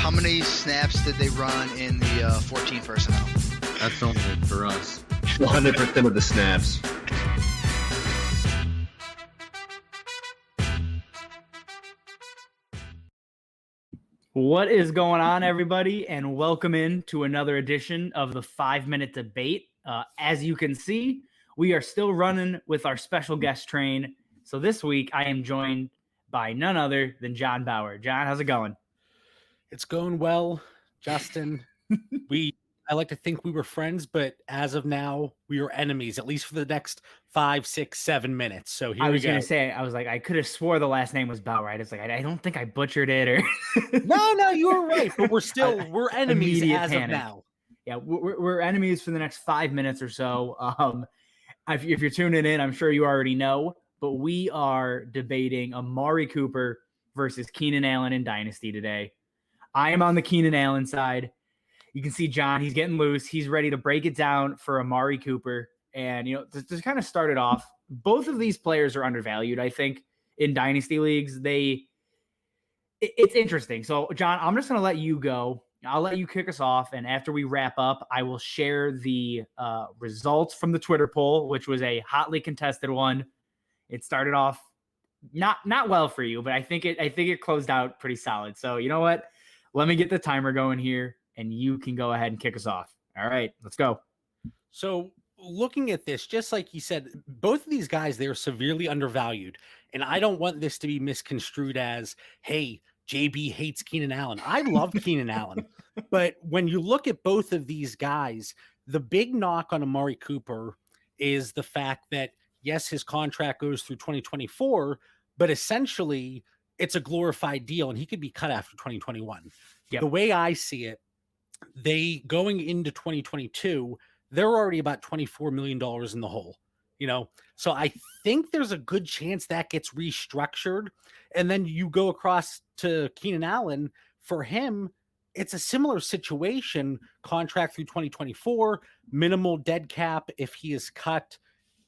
how many snaps did they run in the 14 personnel? That's only for us. 100% of the snaps. What is going on, everybody, and welcome in to another edition of the 5-Minute Debate. As you can see, we are still running with our special guest train. So this week, I am joined by none other than John Bauer. John, how's it going? It's going well, Justin. I like to think we were friends, but as of now, we are enemies, at least for the next 5, 6, 7 minutes. So here we go. I was going to say, I could have swore the last name was Bauer. It's like, I don't think I butchered it. Or No, you were right, but we're enemies as panic. Of now. Yeah, we're enemies for the next 5 minutes or so. If you're tuning in, I'm sure you already know, but we are debating Amari Cooper versus Keenan Allen in Dynasty today. I am on the Keenan Allen side. You can see John, he's getting loose. He's ready to break it down for Amari Cooper. And, to kind of start it off, both of these players are undervalued, I think, in Dynasty Leagues. It's interesting. So, John, I'm just going to let you go. I'll let you kick us off. And after we wrap up, I will share the results from the Twitter poll, which was a hotly contested one. It started off not well for you, but I think it closed out pretty solid. So, you know what? Let me get the timer going here, and you can go ahead and kick us off. All right, let's go. So looking at this, just like you said, both of these guys, they're severely undervalued. And I don't want this to be misconstrued as, hey, JB hates Keenan Allen. I love Keenan Allen. But when you look at both of these guys, the big knock on Amari Cooper is the fact that, yes, his contract goes through 2024, but essentially it's a glorified deal and he could be cut after 2021. Yep. The way I see it, they going into 2022, they're already about $24 million in the hole, So I think there's a good chance that gets restructured. And then you go across to Keenan Allen. For him, it's a similar situation, contract through 2024, minimal dead cap if he is cut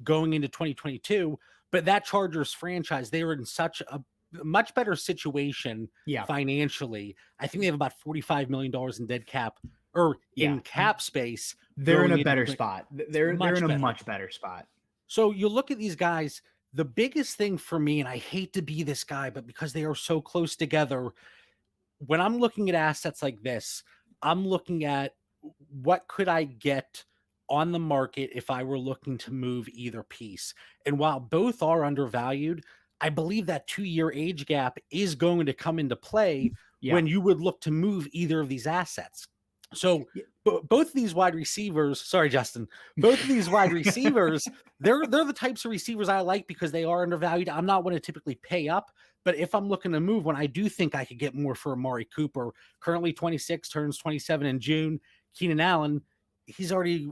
going into 2022. But that Chargers franchise, they were in such a much better situation financially. I think they have about $45 million in dead cap or in cap space. They're in a better spot. They're in a much better spot. So you look at these guys, the biggest thing for me, and I hate to be this guy, but because they are so close together, when I'm looking at assets like this, I'm looking at what could I get on the market if I were looking to move either piece. And while both are undervalued, I believe that 2-year age gap is going to come into play when you would look to move either of these assets. So both of these wide receivers, sorry, Justin, both of these wide receivers, they're the types of receivers I like because they are undervalued. I'm not going to typically pay up, but if I'm looking to move, when I do think I could get more for Amari Cooper, currently 26, turns 27 in June. Keenan Allen, he's already,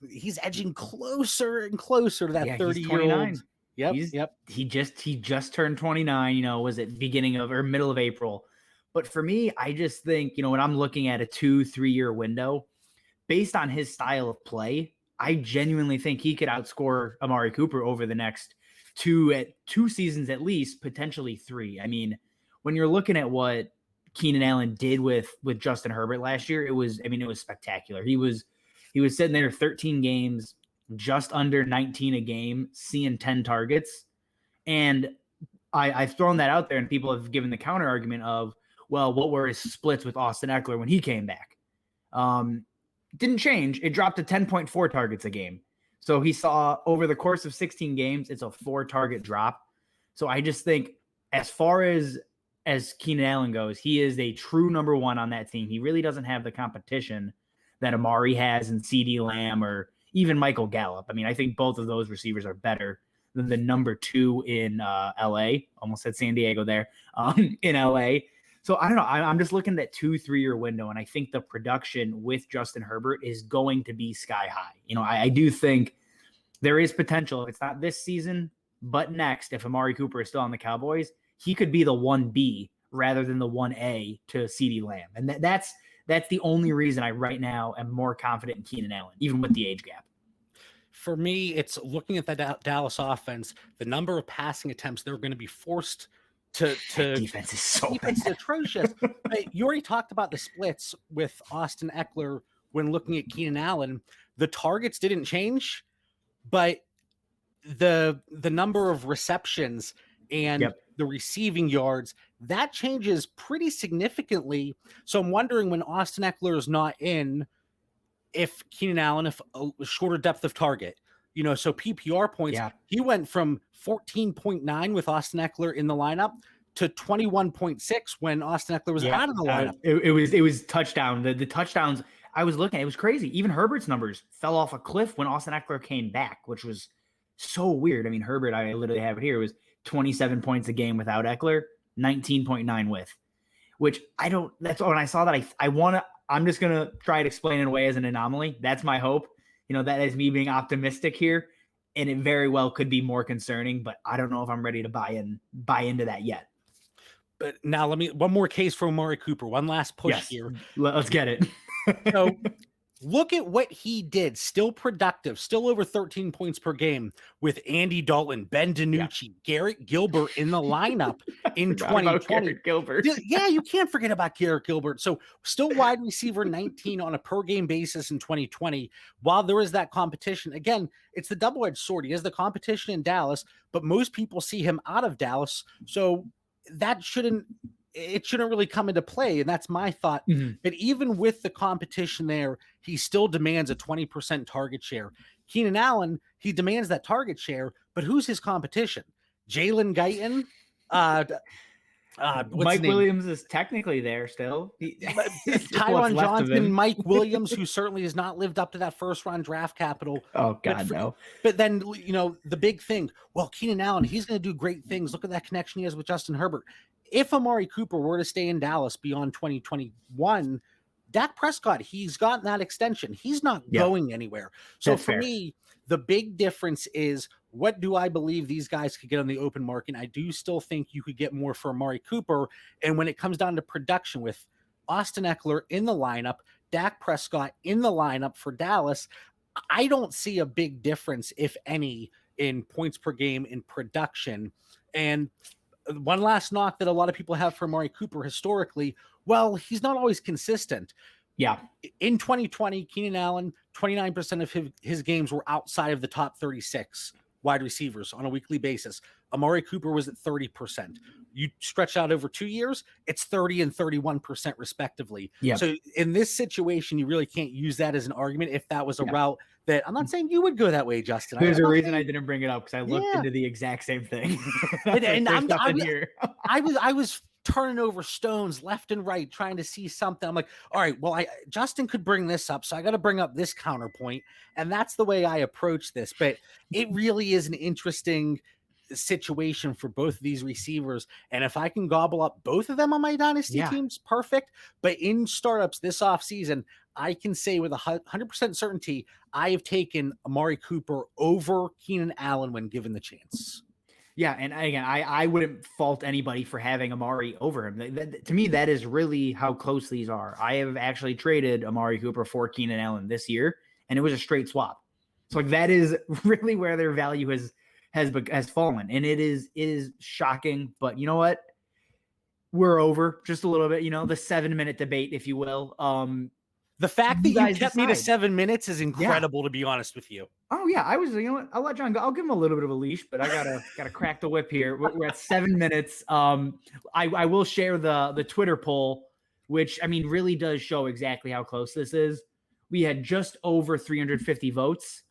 he's edging closer and closer to that 30-year-old. Yep. He just turned 29, was it beginning of or middle of April. But for me, I just think, when I'm looking at a 2-3 year window, based on his style of play, I genuinely think he could outscore Amari Cooper over the next two seasons at least, potentially 3. I mean, when you're looking at what Keenan Allen did with Justin Herbert last year, it was spectacular. He was sitting there 13 games, just under 19 a game, seeing 10 targets. And I've thrown that out there, and people have given the counter argument of, well, what were his splits with Austin Eckler when he came back? Didn't change. It dropped to 10.4 targets a game. So he saw over the course of 16 games, it's a 4-target drop. So I just think as far as Keenan Allen goes, he is a true number 1 on that team. He really doesn't have the competition that Amari has in CeeDee Lamb or even Michael Gallup. I mean, I think both of those receivers are better than the number 2 in L.A. Almost said San Diego there, in L.A. So I don't know. I'm just looking at that 2-3 year window, and I think the production with Justin Herbert is going to be sky high. I do think there is potential. If it's not this season, but next, if Amari Cooper is still on the Cowboys, he could be the 1B rather than the 1A to CeeDee Lamb. And that's the only reason I right now am more confident in Keenan Allen, even with the age gap. For me, it's looking at the Dallas offense, the number of passing attempts they're going to be forced to Defense is so defense is bad. atrocious. But you already talked about the splits with Austin Eckler when looking at Keenan Allen. The targets didn't change, but the number of receptions and the receiving yards, that changes pretty significantly. So I'm wondering, when Austin Eckler is not in, if Keenan Allen, if a shorter depth of target, so PPR points, he went from 14.9 with Austin Eckler in the lineup to 21.6 when Austin Eckler was out of the lineup. It was touchdown. The touchdowns I was looking at, it was crazy. Even Herbert's numbers fell off a cliff when Austin Eckler came back, which was so weird. I mean, Herbert, I literally have it here, it was 27 points a game without Eckler, 19.9 with, which that's when I saw that I'm just going to try to explain it away as an anomaly. That's my hope. That is me being optimistic here, and it very well could be more concerning, but I don't know if I'm ready to buy into that yet. But now one more case for Amari Cooper. One last push here. Let's get it. So look at what he did. Still productive, still over 13 points per game with Andy Dalton, Ben DiNucci, Garrett Gilbert in the lineup in 2020. Gilbert. Yeah, you can't forget about Garrett Gilbert. So still wide receiver 19 on a per game basis in 2020. While there is that competition, again, it's the double-edged sword. He has the competition in Dallas, but most people see him out of Dallas. So that shouldn't really come into play. And that's my thought. But even with the competition there, he still demands a 20% target share. Keenan Allen, he demands that target share, but who's his competition? Jalen Guyton? Mike Williams is technically there still. Tyron Johnson, Mike Williams, who certainly has not lived up to that first round draft capital. Oh God, no. But then, the big thing, well, Keenan Allen, he's going to do great things. Look at that connection he has with Justin Herbert. If Amari Cooper were to stay in Dallas beyond 2021, Dak Prescott, he's gotten that extension. He's not going anywhere. So that's for me, the big difference is, what do I believe these guys could get on the open market? I do still think you could get more for Amari Cooper. And when it comes down to production, with Austin Eckler in the lineup, Dak Prescott in the lineup for Dallas, I don't see a big difference, if any, in points per game in production. And one last knock that a lot of people have for Amari Cooper historically, well, he's not always consistent. Yeah. In 2020, Keenan Allen, 29% of his games were outside of the top 36 wide receivers on a weekly basis. Amari Cooper was at 30%. You stretch out over 2 years, it's 30 and 31% respectively. Yeah. So in this situation, you really can't use that as an argument if that was a route that, I'm not saying you would go that way, Justin. There's a reason I didn't bring it up, because I looked into the exact same thing. I was turning over stones left and right, trying to see something. I'm like, all right, well, Justin could bring this up, so I got to bring up this counterpoint. And that's the way I approach this. But it really is an interesting situation for both of these receivers. And if I can gobble up both of them on my dynasty teams, perfect. But in startups this offseason, I can say with 100% certainty, I have taken Amari Cooper over Keenan Allen when given the chance. Yeah, and again, I wouldn't fault anybody for having Amari over him. To me, that is really how close these are. I have actually traded Amari Cooper for Keenan Allen this year, and it was a straight swap. So that is really where their value has fallen, and it is shocking. But you know what? We're over just a little bit. The 7-minute debate, if you will. The fact that you kept me to 7 minutes is incredible, to be honest with you. Oh yeah, I was. You know what? I'll let John go. I'll give him a little bit of a leash, but I gotta crack the whip here. We're at 7 minutes. I will share the Twitter poll, which really does show exactly how close this is. We had just over 350 votes.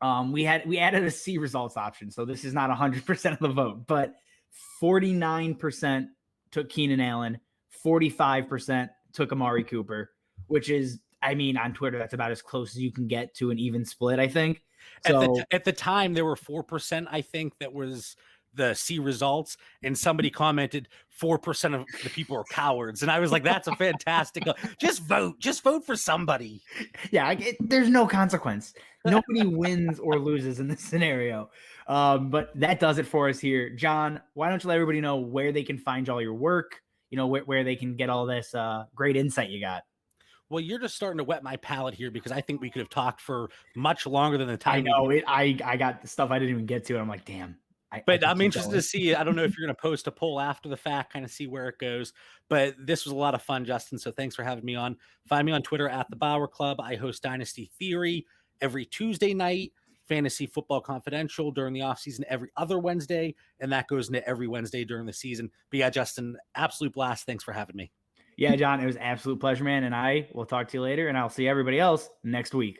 We added a C results option, so this is not 100% of the vote, but 49% took Keenan Allen, 45% took Amari Cooper, which is, on Twitter, that's about as close as you can get to an even split, I think. So at the time, there were 4%, I think, that was the C results, and somebody commented 4% of the people are cowards, and I was like, that's a fantastic just vote for somebody. Yeah, there's no consequence. Nobody wins or loses in this scenario. But that does it for us here. John, why don't you let everybody know where they can find all your work, where they can get all this great insight you got? Well, you're just starting to whet my palate here, because I think we could have talked for much longer than the time. I know it. I got the stuff I didn't even get to, and I'm like, damn. But I'm interested to see. I don't know if you're going to post a poll after the fact, kind of see where it goes. But this was a lot of fun, Justin. So thanks for having me on. Find me on Twitter at the Bauer Club. I host Dynasty Theory every Tuesday night, Fantasy Football Confidential during the offseason every other Wednesday, and that goes into every Wednesday during the season. But yeah, Justin, absolute blast. Thanks for having me. Yeah, John, it was an absolute pleasure, man. And I will talk to you later, and I'll see everybody else next week.